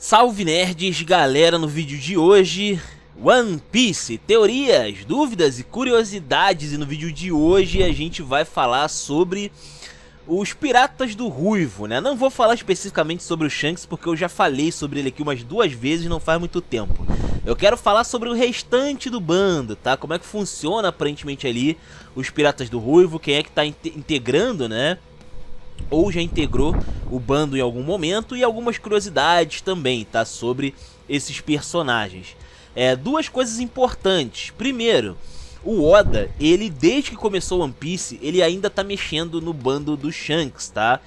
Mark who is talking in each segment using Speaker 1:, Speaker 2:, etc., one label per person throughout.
Speaker 1: Salve nerds, galera, no vídeo de hoje, One Piece, teorias, dúvidas e curiosidades. E no vídeo de hoje a gente vai falar sobre os Piratas do Ruivo, né? Não vou falar especificamente sobre o Shanks porque eu já falei sobre ele aqui umas 2 vezes, não faz muito tempo. Eu quero falar sobre o restante do bando, tá? Como é que funciona aparentemente ali os Piratas do Ruivo, quem é que tá integrando, né? Ou já integrou o bando em algum momento, e algumas curiosidades também, tá? Sobre esses personagens. Duas coisas importantes. Primeiro, o Oda, ele desde que começou One Piece, ele ainda tá mexendo no bando do Shanks, tá?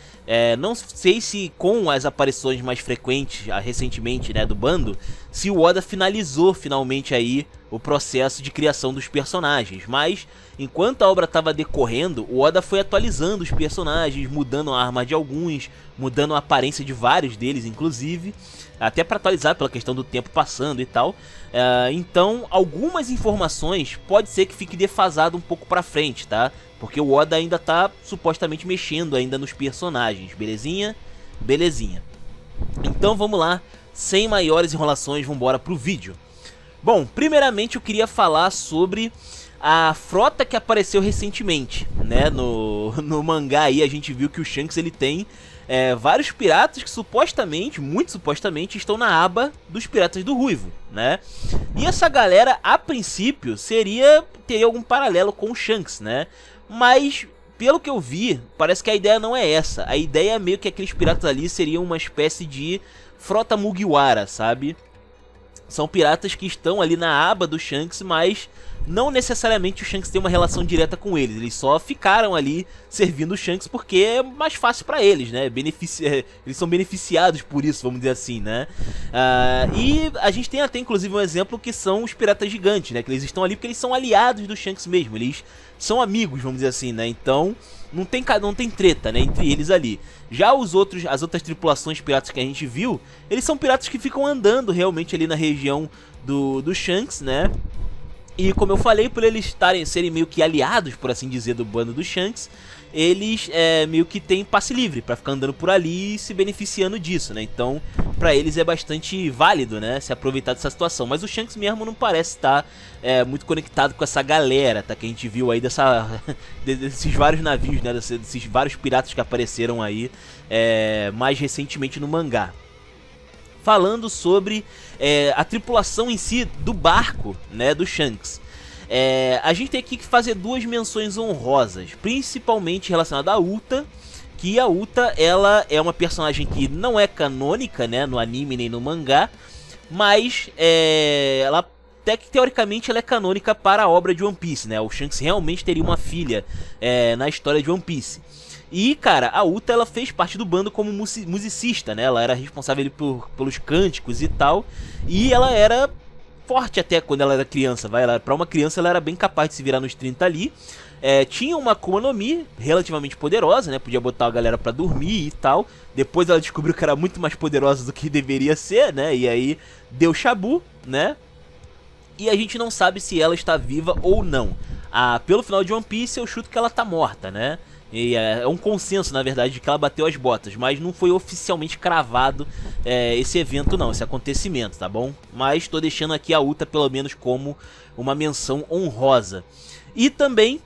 Speaker 1: Não sei se com as aparições mais frequentes, recentemente, né, do bando, se o Oda finalizou finalmente aí o processo de criação dos personagens, mas enquanto a obra estava decorrendo, o Oda foi atualizando os personagens, mudando a arma de alguns, mudando a aparência de vários deles, inclusive, até para atualizar pela questão do tempo passando e tal. Então, algumas informações pode ser que fique defasado um pouco para frente, tá? Porque o Oda ainda tá supostamente mexendo ainda nos personagens, belezinha? Belezinha. Então vamos lá, sem maiores enrolações, vamos embora pro vídeo. Bom, primeiramente eu queria falar sobre a frota que apareceu recentemente, né? No mangá aí a gente viu que o Shanks ele tem vários piratas que supostamente, muito supostamente, estão na aba dos Piratas do Ruivo, né? E essa galera, a princípio, teria algum paralelo com o Shanks, né? Mas, pelo que eu vi, parece que a ideia não é essa. A ideia é meio que aqueles piratas ali seriam uma espécie de frota Mugiwara, sabe? São piratas que estão ali na aba do Shanks, mas não necessariamente o Shanks tem uma relação direta com eles. Eles só ficaram ali servindo o Shanks porque é mais fácil pra eles, né? Eles são beneficiados por isso, vamos dizer assim, né? E a gente tem até inclusive um exemplo que são os piratas gigantes, né? Que eles estão ali porque eles são aliados do Shanks mesmo. Eles são amigos, vamos dizer assim, né? Então não tem treta, né, entre eles ali. Já as outras tripulações piratas que a gente viu, eles são piratas que ficam andando realmente ali na região do Shanks, né? E como eu falei, por eles serem meio que aliados, por assim dizer, do bando do Shanks, eles meio que têm passe livre pra ficar andando por ali e se beneficiando disso, né? Então, pra eles é bastante válido, né, se aproveitar dessa situação. Mas o Shanks mesmo não parece estar muito conectado com essa galera, tá? Que a gente viu aí desses vários navios, né? Desses vários piratas que apareceram aí mais recentemente no mangá. Falando sobre a tripulação em si do barco, né, do Shanks. A gente tem aqui que fazer 2 menções honrosas, principalmente relacionada a Uta, que a Uta, ela é uma personagem que não é canônica, né, no anime nem no mangá, mas ela teoricamente ela é canônica para a obra de One Piece, né? O Shanks realmente teria uma filha na história de One Piece. E, cara, a Uta, ela fez parte do bando como musicista, né? Ela era responsável pelos cânticos e tal. E ela era forte até quando ela era criança, pra uma criança ela era bem capaz de se virar nos 30 ali. Tinha uma Akuma no Mi relativamente poderosa, né? Podia botar a galera pra dormir e tal. Depois ela descobriu que era muito mais poderosa do que deveria ser, né? E aí deu chabu, né? E a gente não sabe se ela está viva ou não. Pelo final de One Piece eu chuto que ela tá morta, né? E é um consenso, na verdade, de que ela bateu as botas, mas não foi oficialmente cravado esse evento não, esse acontecimento, tá bom? Mas tô deixando aqui a Uta pelo menos como uma menção honrosa. E também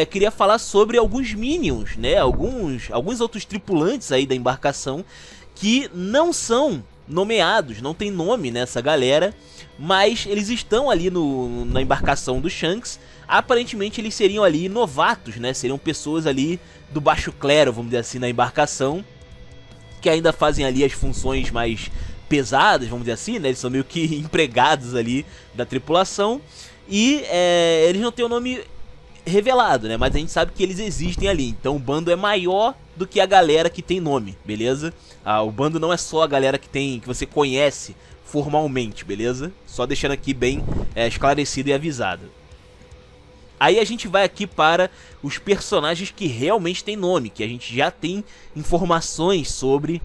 Speaker 1: queria falar sobre alguns Minions, né? Alguns outros tripulantes aí da embarcação que não são nomeados, não tem nome nessa galera, mas eles estão ali na embarcação do Shanks. Aparentemente eles seriam ali novatos, né? Seriam pessoas ali do baixo clero, vamos dizer assim, na embarcação, que ainda fazem ali as funções mais pesadas, vamos dizer assim, né? Eles são meio que empregados ali da tripulação. E eles não têm o nome revelado, né? Mas a gente sabe que eles existem ali. Então o bando é maior do que a galera que tem nome, beleza? O bando não é só a galera que você conhece formalmente, beleza? Só deixando aqui bem esclarecido e avisado. Aí a gente vai aqui para os personagens que realmente têm nome, que a gente já tem informações sobre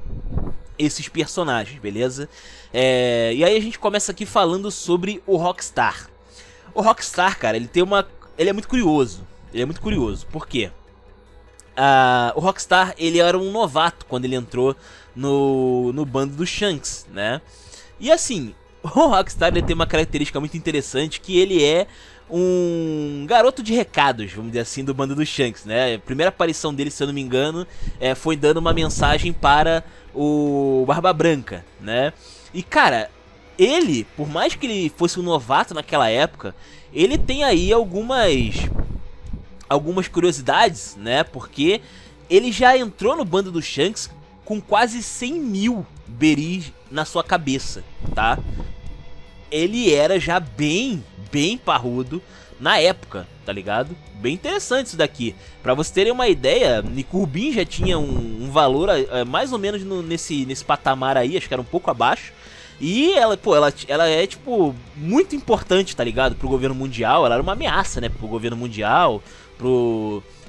Speaker 1: esses personagens, beleza? E aí a gente começa aqui falando sobre o Rockstar. O Rockstar, cara, ele é muito curioso. Ele é muito curioso, por quê? o Rockstar, ele era um novato quando ele entrou no bando do Shanks, né? E assim, o Rockstar ele tem uma característica muito interessante, que ele é um garoto de recados, vamos dizer assim, do bando do Shanks, né? A primeira aparição dele, se eu não me engano, foi dando uma mensagem para o Barba Branca, né? E cara, ele, por mais que ele fosse um novato naquela época, ele tem aí algumas curiosidades, né? Porque ele já entrou no bando do Shanks com quase 100 mil beris na sua cabeça, tá? Ele era já bem parrudo na época, tá ligado? Bem interessante isso daqui. Pra vocês terem uma ideia, Nickurbin já tinha um valor mais ou menos nesse patamar aí, acho que era um pouco abaixo. E ela, pô, ela é, tipo, muito importante, tá ligado? Pro governo mundial, ela era uma ameaça, né? Pro governo mundial,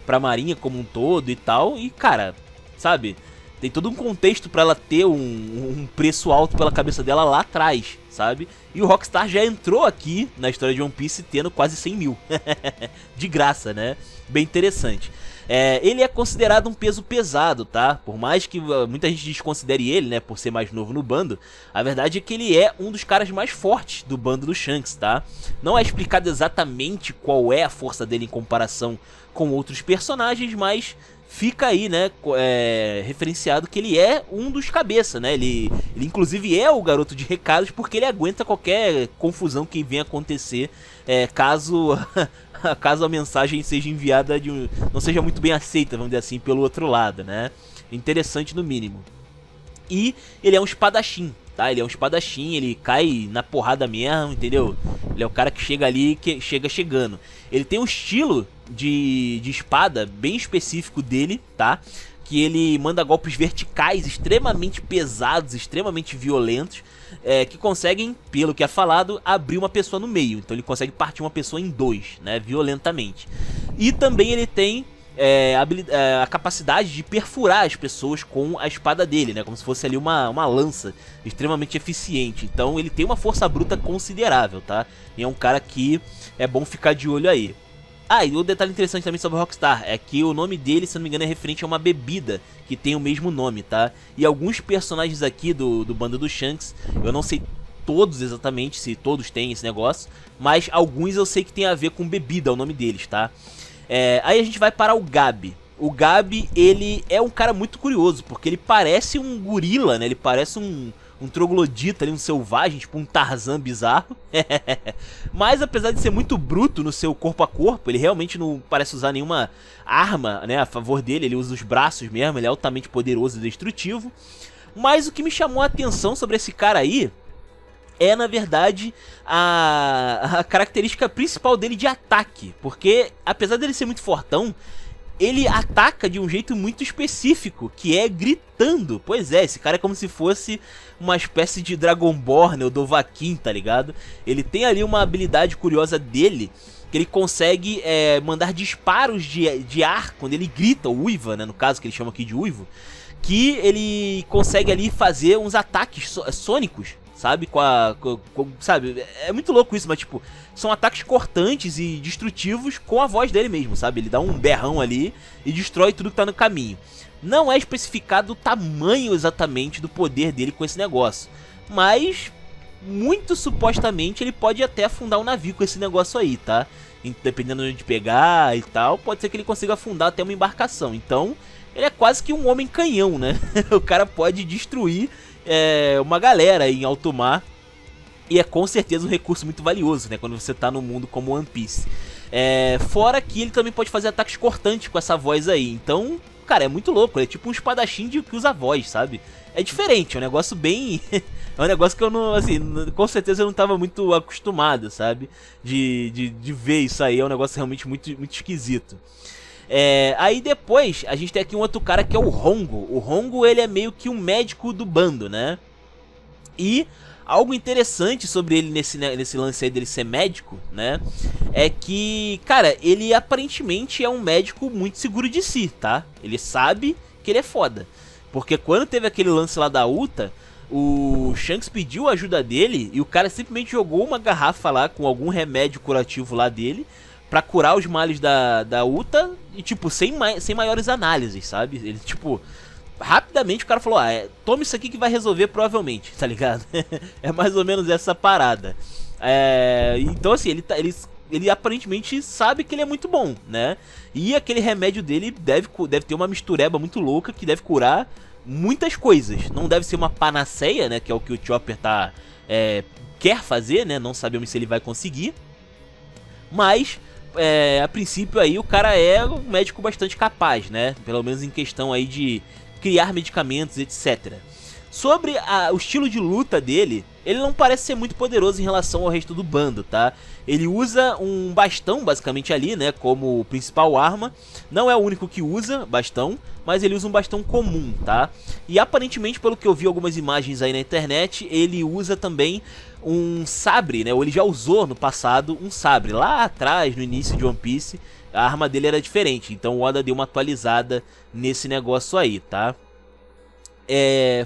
Speaker 1: pra marinha como um todo e tal. E, cara, sabe? Tem todo um contexto pra ela ter um preço alto pela cabeça dela lá atrás, sabe? E o Rockstar já entrou aqui na história de One Piece tendo quase 100 mil. De graça, né? Bem interessante. Ele é considerado um peso pesado, tá? Por mais que muita gente desconsidere ele, né? Por ser mais novo no bando, a verdade é que ele é um dos caras mais fortes do bando do Shanks, tá? Não é explicado exatamente qual é a força dele em comparação com outros personagens, mas fica aí, né, referenciado que ele é um dos cabeça, né? Ele inclusive é o garoto de recados, porque ele aguenta qualquer confusão que venha acontecer, caso a mensagem seja enviada não seja muito bem aceita, vamos dizer assim, pelo outro lado, né? Interessante no mínimo. E ele é um espadachim, tá? Ele é um espadachim, ele cai na porrada mesmo, entendeu? Ele é o cara que chega ali, que chega chegando. Ele tem um estilo de espada bem específico dele, tá? Que ele manda golpes verticais extremamente pesados, extremamente violentos, que conseguem, pelo que é falado, abrir uma pessoa no meio. Então ele consegue partir uma pessoa em dois, né? Violentamente. E também ele tem a capacidade de perfurar as pessoas com a espada dele, né? Como se fosse ali uma lança extremamente eficiente. Então ele tem uma força bruta considerável, tá? E é um cara que é bom ficar de olho aí. E um detalhe interessante também sobre o Rockstar é que o nome dele, se não me engano, é referente a uma bebida que tem o mesmo nome, tá? E alguns personagens aqui do bando do Shanks, eu não sei todos exatamente se todos têm esse negócio, mas alguns eu sei que tem a ver com bebida, é o nome deles, tá? Aí a gente vai para o Gabi. O Gabi, ele é um cara muito curioso, porque ele parece um gorila, né? Ele parece um troglodita ali, um selvagem, tipo um Tarzan bizarro. Mas apesar de ser muito bruto no seu corpo a corpo, ele realmente não parece usar nenhuma arma, né, a favor dele. Ele usa os braços mesmo, ele é altamente poderoso e destrutivo. Mas o que me chamou a atenção sobre esse cara aí é, na verdade, a característica principal dele de ataque. Porque, apesar dele ser muito fortão, ele ataca de um jeito muito específico, que é gritando. Pois é, esse cara é como se fosse uma espécie de Dragonborn ou Dovahkiin, tá ligado? Ele tem ali uma habilidade curiosa dele, que ele consegue mandar disparos de ar quando ele grita, ou uiva, né, no caso, que ele chama aqui de uivo. Que ele consegue ali fazer uns ataques sônicos, sabe? Sabe? É muito louco isso, mas tipo, são ataques cortantes e destrutivos com a voz dele mesmo, sabe? Ele dá um berrão ali e destrói tudo que tá no caminho. Não é especificado o tamanho exatamente do poder dele com esse negócio, mas muito supostamente ele pode até afundar um navio com esse negócio aí, tá? Dependendo de onde pegar e tal, pode ser que ele consiga afundar até uma embarcação. Então, ele é quase que um homem canhão, né? O cara pode destruir uma galera em alto mar. E é com certeza um recurso muito valioso, né? Quando você tá num mundo como One Piece. Fora que ele também pode fazer ataques cortantes com essa voz aí. Então, cara, é muito louco. Ele é tipo um espadachim que usa voz, sabe? É diferente, é um negócio bem... é um negócio que eu não, assim, com certeza eu não tava muito acostumado, sabe? De ver isso aí, é um negócio realmente muito, muito esquisito. Aí depois, a gente tem aqui um outro cara que é o Hongo. O Hongo, ele é meio que um médico do bando, né? E algo interessante sobre ele nesse lance aí dele ser médico, né? É que, cara, ele aparentemente é um médico muito seguro de si, tá? Ele sabe que ele é foda. Porque quando teve aquele lance lá da Uta, o Shanks pediu a ajuda dele e o cara simplesmente jogou uma garrafa lá com algum remédio curativo lá dele pra curar os males da Uta e, tipo, sem maiores análises, sabe? Ele, tipo, rapidamente o cara falou, toma isso aqui que vai resolver provavelmente, tá ligado? É mais ou menos essa parada. Então, assim, ele aparentemente sabe que ele é muito bom, né? E aquele remédio dele deve ter uma mistureba muito louca que deve curar muitas coisas. Não deve ser uma panaceia, né? Que é o que o Chopper quer fazer, né? Não sabemos se ele vai conseguir. Mas, a princípio aí, o cara é um médico bastante capaz, né? Pelo menos em questão aí de criar medicamentos, etc. Sobre o estilo de luta dele, ele não parece ser muito poderoso em relação ao resto do bando, tá? Ele usa um bastão, basicamente ali, né, como principal arma. Não é o único que usa bastão, mas ele usa um bastão comum, tá? E aparentemente, pelo que eu vi algumas imagens aí na internet, ele usa também um sabre, né? Ou ele já usou no passado um sabre. Lá atrás, no início de One Piece, a arma dele era diferente. Então o Oda deu uma atualizada nesse negócio aí, tá?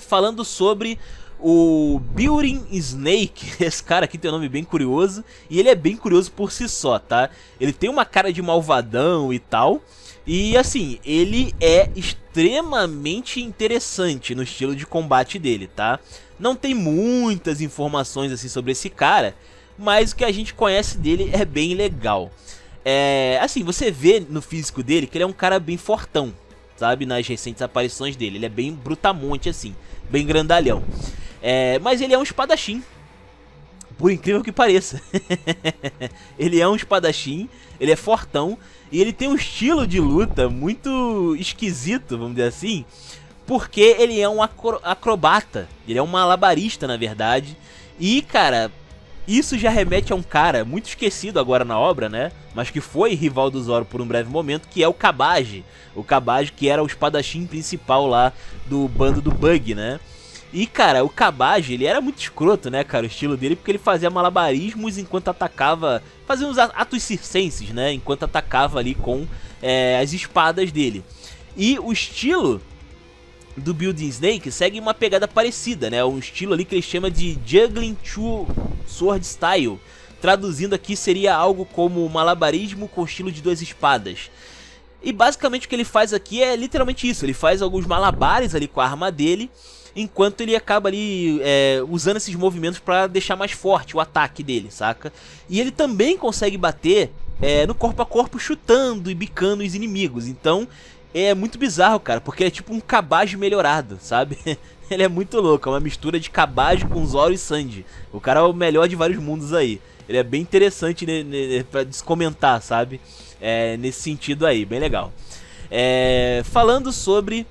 Speaker 1: Falando sobre o Building Snake, esse cara aqui tem um nome bem curioso, e ele é bem curioso por si só, tá? Ele tem uma cara de malvadão e tal, e assim, ele é extremamente interessante no estilo de combate dele, tá? Não tem muitas informações assim sobre esse cara, mas o que a gente conhece dele é bem legal. Assim, você vê no físico dele que ele é um cara bem fortão, sabe, nas recentes aparições dele. Ele é bem brutamonte assim, bem grandalhão. Mas ele é um espadachim, por incrível que pareça. Ele é um espadachim, ele é fortão, e ele tem um estilo de luta muito esquisito, vamos dizer assim, porque ele é um acrobata, ele é um malabarista na verdade. E cara, isso já remete a um cara muito esquecido agora na obra, né? Mas que foi rival do Zoro por um breve momento, que é o Cabbage. O Cabbage que era o espadachim principal lá do bando do Bug, né? E cara, o Cabbage, ele era muito escroto, né, cara, o estilo dele, porque ele fazia malabarismos enquanto atacava, fazia uns atos circenses, né, enquanto atacava ali com as espadas dele. E o estilo do Building Snake segue uma pegada parecida, né, um estilo ali que ele chama de Juggling Two Sword Style. Traduzindo aqui seria algo como malabarismo com estilo de duas espadas. E basicamente o que ele faz aqui é literalmente isso, ele faz alguns malabares ali com a arma dele, enquanto ele acaba ali usando esses movimentos pra deixar mais forte o ataque dele, saca? E ele também consegue bater no corpo a corpo chutando e bicando os inimigos. Então é muito bizarro, cara, porque ele é tipo um Cabbage melhorado, sabe? Ele é muito louco, é uma mistura de Cabbage com Zoro e Sanji. O cara é o melhor de vários mundos aí. Ele é bem interessante pra descomentar, sabe? Nesse sentido aí, bem legal. Falando sobre...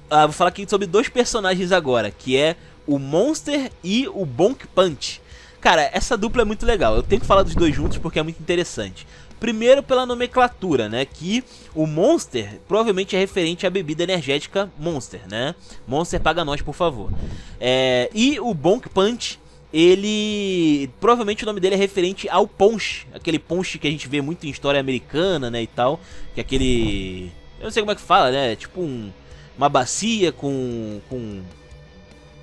Speaker 1: vou falar aqui sobre dois personagens agora, que é o Monster e o Bonk Punch. Cara, essa dupla é muito legal, eu tenho que falar dos dois juntos porque é muito interessante. Primeiro pela nomenclatura, né, que o Monster provavelmente é referente à bebida energética Monster, né. Monster paga nós, por favor. E o Bonk Punch, ele... provavelmente o nome dele é referente ao Ponche, aquele Ponche que a gente vê muito em história americana, né, e tal. Que é aquele... eu não sei como é que fala, né, tipo uma bacia com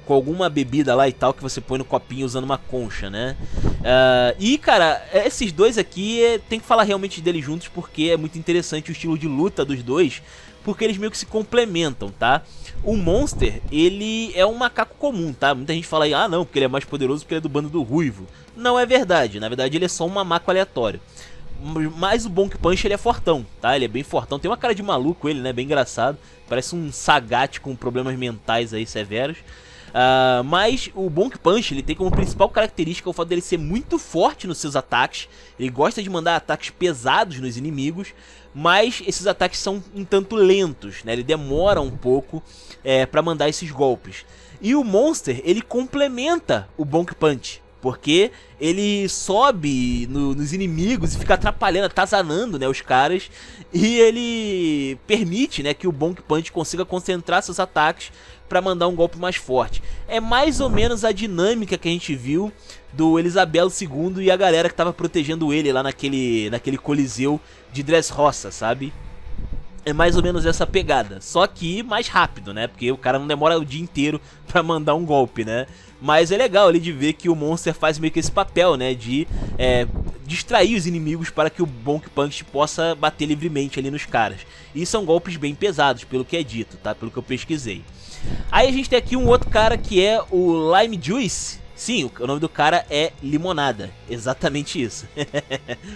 Speaker 1: alguma bebida lá e tal, que você põe no copinho usando uma concha, né? E cara, esses dois aqui tem que falar realmente deles juntos, porque é muito interessante o estilo de luta dos dois, porque eles meio que se complementam, tá? O Monster, ele é um macaco comum, tá? Muita gente fala aí, ah não, porque ele é mais poderoso porque ele é do bando do Ruivo. Não é verdade, na verdade ele é só um mamaco aleatório. Mas o Bonk Punch, ele é fortão, tá? Ele é bem fortão, tem uma cara de maluco ele, né? Bem engraçado, parece um Sagat com problemas mentais aí severos. Mas o Bonk Punch, ele tem como principal característica o fato dele ser muito forte nos seus ataques. Ele gosta de mandar ataques pesados nos inimigos, mas esses ataques são um tanto lentos, né? Ele demora um pouco pra mandar esses golpes. E o Monster, ele complementa o Bonk Punch, porque ele sobe nos inimigos e fica atrapalhando, atazanando, né, os caras. E ele permite, né, que o Bonk Punch consiga concentrar seus ataques para mandar um golpe mais forte. É mais ou menos a dinâmica que a gente viu do Elisabelo II e a galera que tava protegendo ele lá naquele coliseu de Dressrosa, sabe? É mais ou menos essa pegada, só que mais rápido, né? Porque o cara não demora o dia inteiro pra mandar um golpe, né? Mas é legal ali de ver que o Monster faz meio que esse papel, né? De distrair os inimigos para que o Bonk Punch possa bater livremente ali nos caras. E são golpes bem pesados, pelo que é dito, tá? Pelo que eu pesquisei. Aí a gente tem aqui um outro cara que é o Lime Juice. Sim, o nome do cara é Limonada, exatamente isso.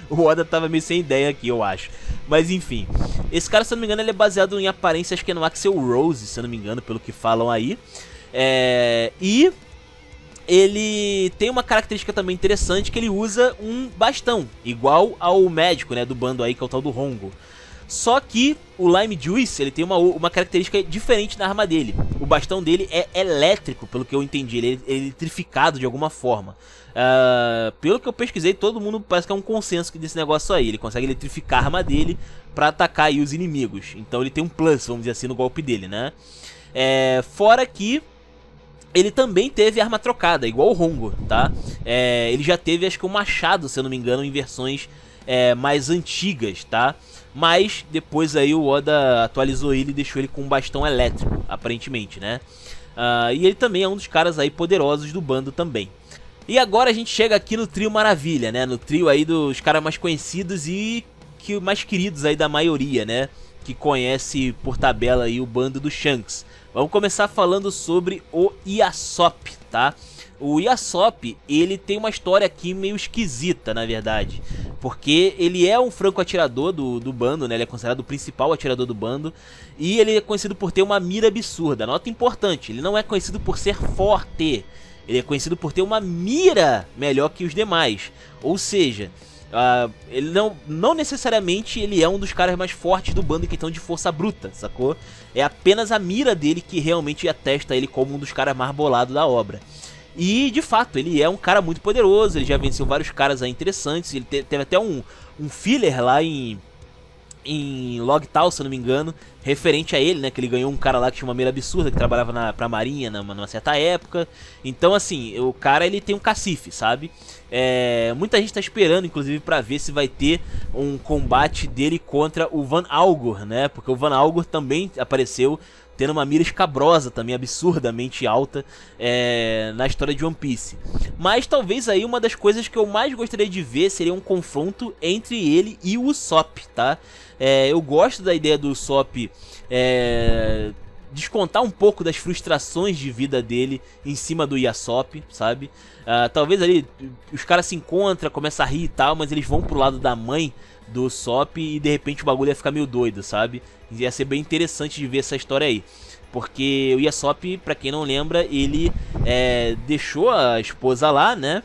Speaker 1: O Oda tava meio sem ideia aqui, eu acho. Mas enfim, esse cara, se eu não me engano, ele é baseado em aparência, acho que é no Axel Rose, se eu não me engano, pelo que falam aí. E ele tem uma característica também interessante, que ele usa um bastão, igual ao médico, né, do bando aí, que é o tal do Hongo. Só que o Lime Juice, ele tem uma característica diferente na arma dele. O bastão dele é elétrico, pelo que eu entendi, ele é eletrificado de alguma forma. Pelo que eu pesquisei, todo mundo parece que é um consenso desse negócio aí. Ele consegue eletrificar a arma dele pra atacar aí os inimigos. Então ele tem um plus, vamos dizer assim, no golpe dele, né? Fora que ele também teve arma trocada, igual o Hongo, tá? Ele já teve, acho que um machado, se eu não me engano, em versões mais antigas, tá? Mas depois aí o Oda atualizou ele e deixou ele com um bastão elétrico, aparentemente, né? E ele também é um dos caras aí poderosos do bando também. E agora a gente chega aqui no trio Maravilha, né? No trio aí dos caras mais conhecidos e mais queridos aí da maioria, né? Que conhece por tabela aí o bando do Shanks. Vamos começar falando sobre o Yasopp, tá? O Yasopp, ele tem uma história aqui meio esquisita, na verdade. Porque ele é um franco atirador do bando, né? Ele é considerado o principal atirador do bando. E ele é conhecido por ter uma mira absurda. Nota importante, ele não é conhecido por ser forte. Ele é conhecido por ter uma mira melhor que os demais. Ou seja, ele não necessariamente ele é um dos caras mais fortes do bando em questão de força bruta, sacou? É apenas a mira dele que realmente atesta ele como um dos caras mais bolados da obra. E de fato, ele é um cara muito poderoso, ele já venceu vários caras aí interessantes. Ele teve até um filler lá em Logtown, se eu não me engano, referente a ele, né, que ele ganhou um cara lá que tinha uma mira absurda, que trabalhava pra marinha numa certa época. Então assim, o cara ele tem um cacife, sabe? Muita gente tá esperando, inclusive, pra ver se vai ter um combate dele contra o Van Algor, né? Porque o Van Algor também apareceu tendo uma mira escabrosa também, absurdamente alta, na história de One Piece. Mas talvez aí uma das coisas que eu mais gostaria de ver seria um confronto entre ele e o Usopp, tá? Eu gosto da ideia do Usopp descontar um pouco das frustrações de vida dele em cima do Yasopp, sabe? Talvez ali os caras se encontram, começam a rir e tal, mas eles vão pro lado da mãe do Usopp e de repente o bagulho ia ficar meio doido, sabe? Ia ser bem interessante de ver essa história aí. Porque o Yasopp, pra quem não lembra, ele deixou a esposa lá, né?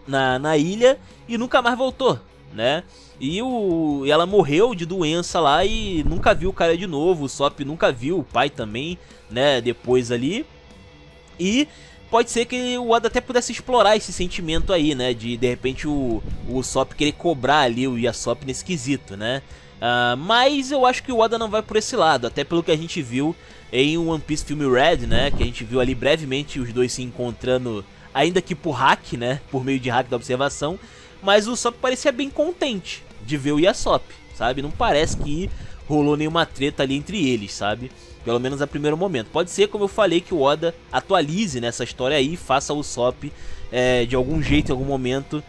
Speaker 1: Na ilha e nunca mais voltou, né? E ela morreu de doença lá e nunca viu o cara de novo. O Usopp nunca viu o pai também, né? Depois ali. E pode ser que o Oda até pudesse explorar esse sentimento aí, né? De repente o Usopp querer cobrar ali o Yasopp nesse quesito, né? Mas eu acho que o Oda não vai por esse lado. Até pelo que a gente viu em One Piece Film Red, né? Que a gente viu ali brevemente os dois se encontrando, ainda que por hack, né? Por meio de hack da observação. Mas o Usopp parecia bem contente de ver o Yasopp, sabe? Não parece que rolou nenhuma treta ali entre eles, sabe? Pelo menos a primeiro momento. Pode ser, como eu falei, que o Oda atualize nessa história aí, faça o Usopp de algum jeito, em algum momento,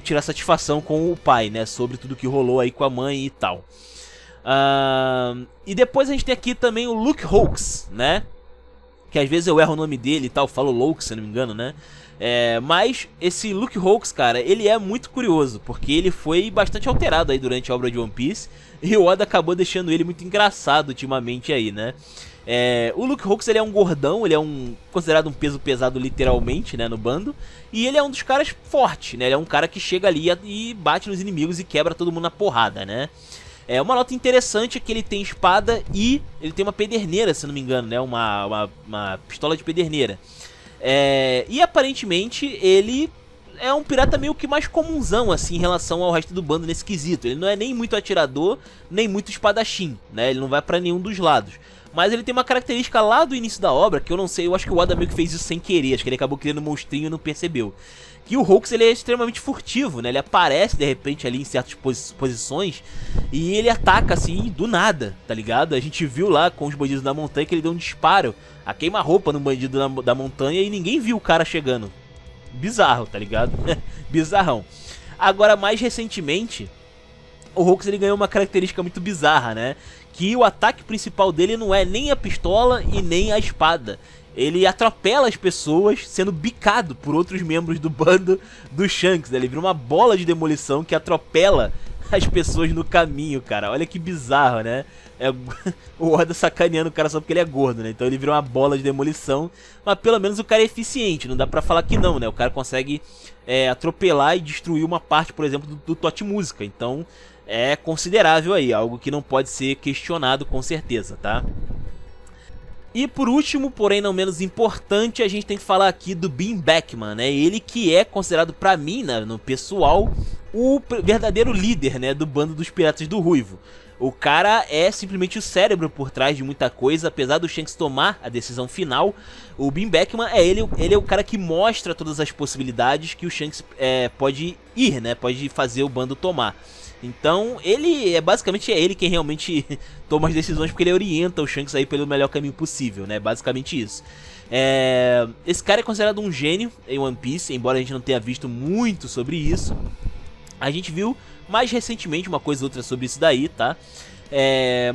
Speaker 1: tirar satisfação com o pai, né? Sobre tudo que rolou aí com a mãe e tal. E depois a gente tem aqui também o Luke Hawks, né? Que às vezes eu erro o nome dele e tal, falo Louco, se não me engano, né? Mas esse Luke Hawks, cara, ele é muito curioso, porque ele foi bastante alterado aí durante a obra de One Piece, e o Oda acabou deixando ele muito engraçado ultimamente aí, né? O Luke Hawks, ele é um gordão, ele é considerado um peso pesado literalmente, né, no bando, e ele é um dos caras fortes, né? Ele é um cara que chega ali e bate nos inimigos e quebra todo mundo na porrada, né? Uma nota interessante é que ele tem espada e ele tem uma pederneira, se não me engano, né? Uma pistola de pederneira. E aparentemente ele é um pirata meio que mais comunzão assim em relação ao resto do bando nesse quesito. Ele não é nem muito atirador, nem muito espadachim, né? Ele não vai pra nenhum dos lados. Mas ele tem uma característica lá do início da obra, que eu não sei, eu acho que o Oda meio que fez isso sem querer. Acho que ele acabou criando um monstrinho e não percebeu. Que o Hawks, ele é extremamente furtivo, né? Ele aparece de repente ali em certas posições e ele ataca assim do nada, tá ligado? A gente viu lá com os bandidos da montanha que ele deu um disparo a queima-roupa no bandido da montanha e ninguém viu o cara chegando. Bizarro, tá ligado? Bizarrão. Agora, mais recentemente, o Hawks ele ganhou uma característica muito bizarra, né? Que o ataque principal dele não é nem a pistola e nem a espada. Ele atropela as pessoas sendo bicado por outros membros do bando do Shanks, né? Ele vira uma bola de demolição que atropela as pessoas no caminho, cara. Olha que bizarro, né? O Oda sacaneando o cara só porque ele é gordo, né? Então ele vira uma bola de demolição, mas pelo menos o cara é eficiente, não dá pra falar que não, né? O cara consegue atropelar e destruir uma parte, por exemplo, do Tote Música. Então é considerável aí, algo que não pode ser questionado com certeza, tá? E por último, porém não menos importante, a gente tem que falar aqui do Bean Beckman, né? Ele que é considerado pra mim, né, no pessoal, o verdadeiro líder, né, do bando dos Piratas do Ruivo. O cara é simplesmente o cérebro por trás de muita coisa, apesar do Shanks tomar a decisão final. O Bean Beckman ele é o cara que mostra todas as possibilidades que o Shanks pode ir, né, pode fazer o bando tomar. Então ele basicamente ele quem realmente toma as decisões, porque ele orienta o Shanks aí pelo melhor caminho possível, né? Basicamente isso. Esse cara é considerado um gênio em One Piece, embora a gente não tenha visto muito sobre isso. A gente viu mais recentemente uma coisa ou outra sobre isso daí, tá?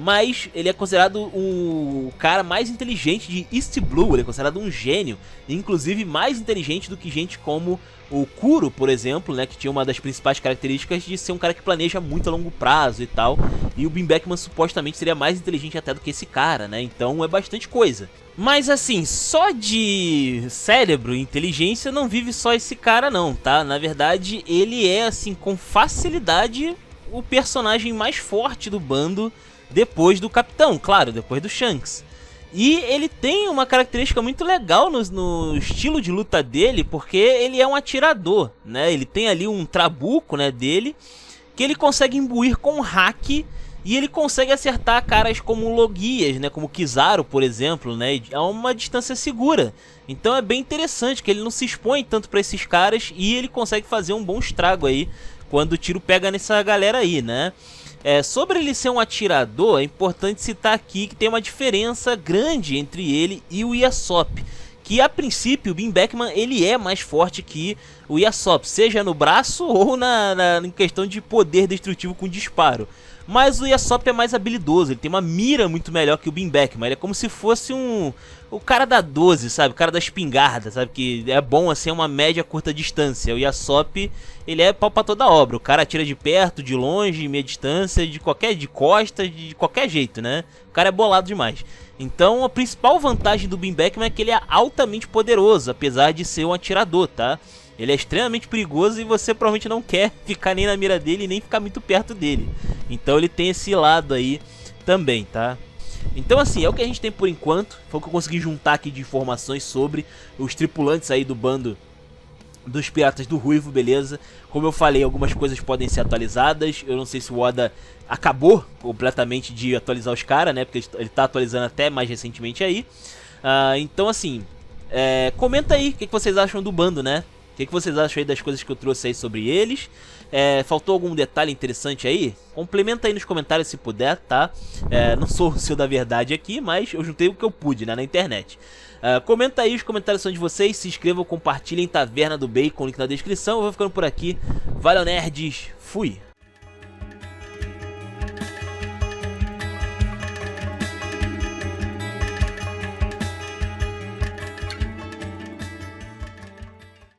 Speaker 1: Mas ele é considerado o cara mais inteligente de East Blue. Ele é considerado um gênio, inclusive mais inteligente do que gente como o Kuro, por exemplo, né, que tinha uma das principais características de ser um cara que planeja muito a longo prazo e tal. E o Bean Beckman supostamente seria mais inteligente até do que esse cara, né? Então é bastante coisa. Mas assim, só de cérebro e inteligência não vive só esse cara não, tá? Na verdade, ele é assim com facilidade o personagem mais forte do bando depois do Capitão, claro, depois do Shanks. E ele tem uma característica muito legal no estilo de luta dele, porque ele é um atirador, né? Ele tem ali um trabuco, né, dele, que ele consegue imbuir com hack, e ele consegue acertar caras como Logias, né, como Kizaru, por exemplo, né, a uma distância segura. Então é bem interessante que ele não se expõe tanto para esses caras e ele consegue fazer um bom estrago aí quando o tiro pega nessa galera aí, né? Sobre ele ser um atirador, é importante citar aqui que tem uma diferença grande entre ele e o Yasopp. Que a princípio o Bean Beckman ele é mais forte que o Yasopp, seja no braço ou em questão de poder destrutivo com disparo. Mas o Yasopp é mais habilidoso, ele tem uma mira muito melhor que o Bean Beckman. Ele é como se fosse o cara da 12, sabe? O cara da espingarda, sabe? Que é bom assim, é uma média curta distância. O Yasopp, ele é pau pra toda obra. O cara atira de perto, de longe, meia distância, de costas, de qualquer jeito, né? O cara é bolado demais. Então a principal vantagem do Bean Beckman é que ele é altamente poderoso, apesar de ser um atirador, tá? Ele é extremamente perigoso e você provavelmente não quer ficar nem na mira dele, nem ficar muito perto dele. Então ele tem esse lado aí também, tá? Então assim, é o que a gente tem por enquanto. Foi o que eu consegui juntar aqui de informações sobre os tripulantes aí do bando dos Piratas do Ruivo, beleza? Como eu falei, algumas coisas podem ser atualizadas. Eu não sei se o Oda acabou completamente de atualizar os caras, né? Porque ele tá atualizando até mais recentemente aí. Então assim, comenta aí o que vocês acham do bando, né? O que vocês acham aí das coisas que eu trouxe aí sobre eles? Faltou algum detalhe interessante aí? Complementa aí nos comentários se puder, tá? Não sou o seu da verdade aqui, mas eu juntei o que eu pude, né, na internet. Comenta aí, os comentários são de vocês. Se inscrevam, compartilhem. Taverna do Bacon, link na descrição. Eu vou ficando por aqui. Valeu, nerds. Fui!